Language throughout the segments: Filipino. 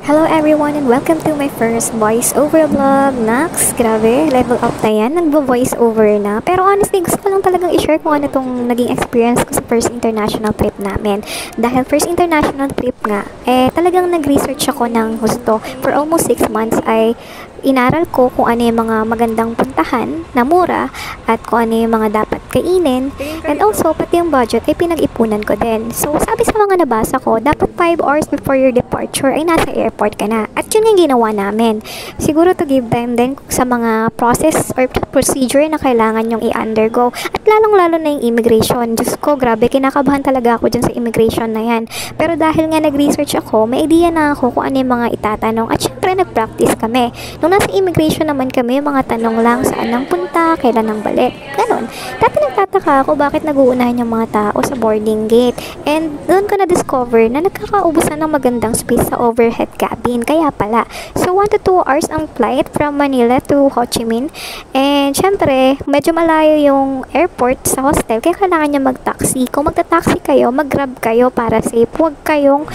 Hello everyone and welcome to my first voice-over vlog. Nax, grabe, level up na yan. Nagbo-voice-over na. Pero honestly, gusto ko lang talagang i-share kung ano itong naging experience ko sa first international trip namin. Dahil first international trip nga, talagang nag-research ako ng husto. For almost 6 months ay inaral ko kung ano yung mga magandang puntahan na mura at kung ano yung mga dapat kainin. And also, pati yung budget ay pinag-ipunan ko din. So, sabi sa mga nabasa ko, dapat 5 hours before your departure ay nasa airport ka na. At yun yung ginawa namin. Siguro to give time din sa mga process or procedure na kailangan yung i-undergo. At lalong-lalo na yung immigration. Diyos ko, grabe, kinakabahan talaga ako dyan sa immigration na yan. Pero dahil nga nag-research ako, may idea na ako kung ano yung mga itatanong. At syempre, nag-practice kami. Nung nasa immigration naman kami, mga tanong lang saan nang punta, kailan nang balik. Ganon. Dati nagtataka ako bakit nag-uunahan yung mga tao sa boarding gate. And doon ko na-discover na nagkakaubusan ng magandang space sa overhead cabin. Kaya pala. So, 1 to 2 hours ang flight from Manila to Ho Chi Minh. And syempre, medyo malayo yung airport sa hostel. Kaya kailangan nyo mag-taxi. Kung magta-taxi kayo, mag-grab kayo para safe. Huwag kayong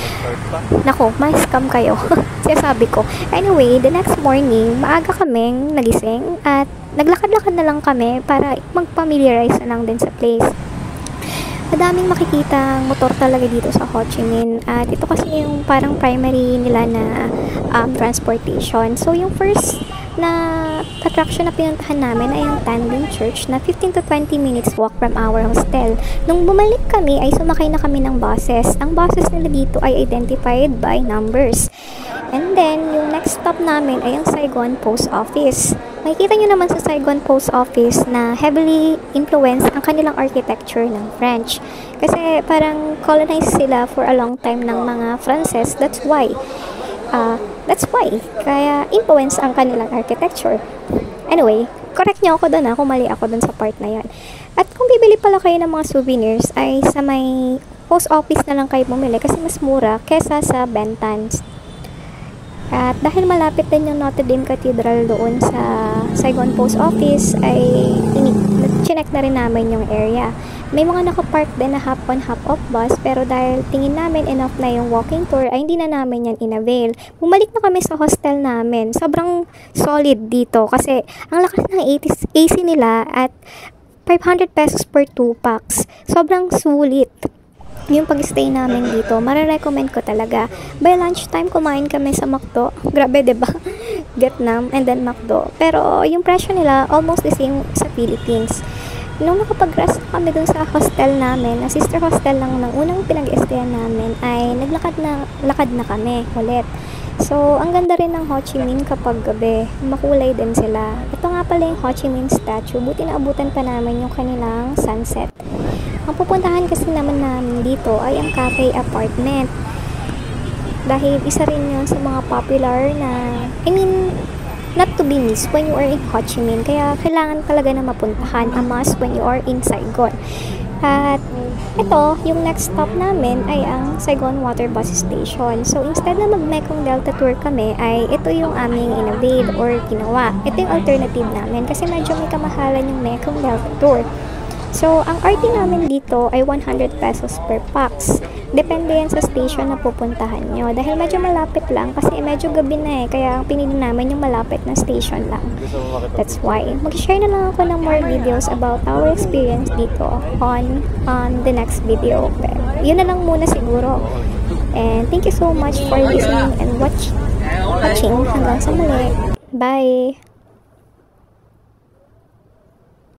ma-scam kayo. Sabi ko. Anyway, the next morning, maaga kaming nagising at naglakad-lakad na lang kami para mag-familiarize na lang din sa place. Madaming makikita motor talaga dito sa Ho Chi Minh at ito kasi yung parang primary nila na transportation. So, yung first na attraction na pinuntahan namin ay yung Tandem Church na 15 to 20 minutes walk from our hostel. Nung bumalik kami ay sumakay na kami ng buses. Ang buses nila dito ay identified by numbers. And then, yung next stop namin ay yung Saigon Post Office. Makikita nyo naman sa Saigon Post Office na heavily influenced ang kanilang architecture ng French. Kasi parang colonized sila for a long time ng mga Frances. That's why. Kaya influence ang kanilang architecture. Anyway, correct nyo ako doon kung mali ako doon sa part na yan. At kung bibili pala kayo ng mga souvenirs ay sa may post office na lang kayo bumili kasi mas mura kesa sa Bentans. At dahil malapit din yung Notre Dame Cathedral doon sa Saigon Post Office ay chinek na rin namin yung area. May mga nakapark din na hop-on hop-off bus pero dahil tingin namin enough na yung walking tour ay hindi na namin yan in-avail. Bumalik na kami sa hostel namin. Sobrang solid dito kasi ang lakas ng AC nila at 500 pesos per 2 packs. Sobrang sulit. Yung pag-stay namin dito, marirecommend ko talaga. By lunchtime, kumain kami sa McDo. Grabe, diba? Vietnam and then McDo. Pero yung presyo nila, almost the same sa Philippines. Nung nakapag-rest kami dun sa hostel namin, na sister hostel lang ng unang pinag-stayan namin, ay lakad na kami ulit. So, ang ganda rin ng Ho Chi Minh kapag gabi. Makulay din sila. Ito nga pala yung Ho Chi Minh statue. Buti na abutan pa namin yung kanilang sunset. Ang pupuntahan kasi naman namin dito ay ang cafe apartment. Dahil isa rin yun sa mga popular na, not to be missed when you are in Ho Chi Minh. Kaya kailangan talaga na mapuntahan. A must when you are in Saigon. At ito, yung next stop namin ay ang Saigon Water Bus Station. So, instead na mag-Mekong Delta Tour kami, ay ito yung aming in-avail or ginawa. Ito yung alternative namin kasi medyo may kamahalan yung Mekong Delta Tour. So, ang RT namin dito ay 100 pesos per pax. Depende yan sa station na pupuntahan nyo. Dahil medyo malapit lang kasi medyo gabi na kaya pinili namin yung malapit na station lang. That's why. Mag-share na lang ako ng more videos about our experience dito on the next video. Pero, yun na lang muna siguro. And thank you so much for listening and watching. Hanggang sa muli. Bye!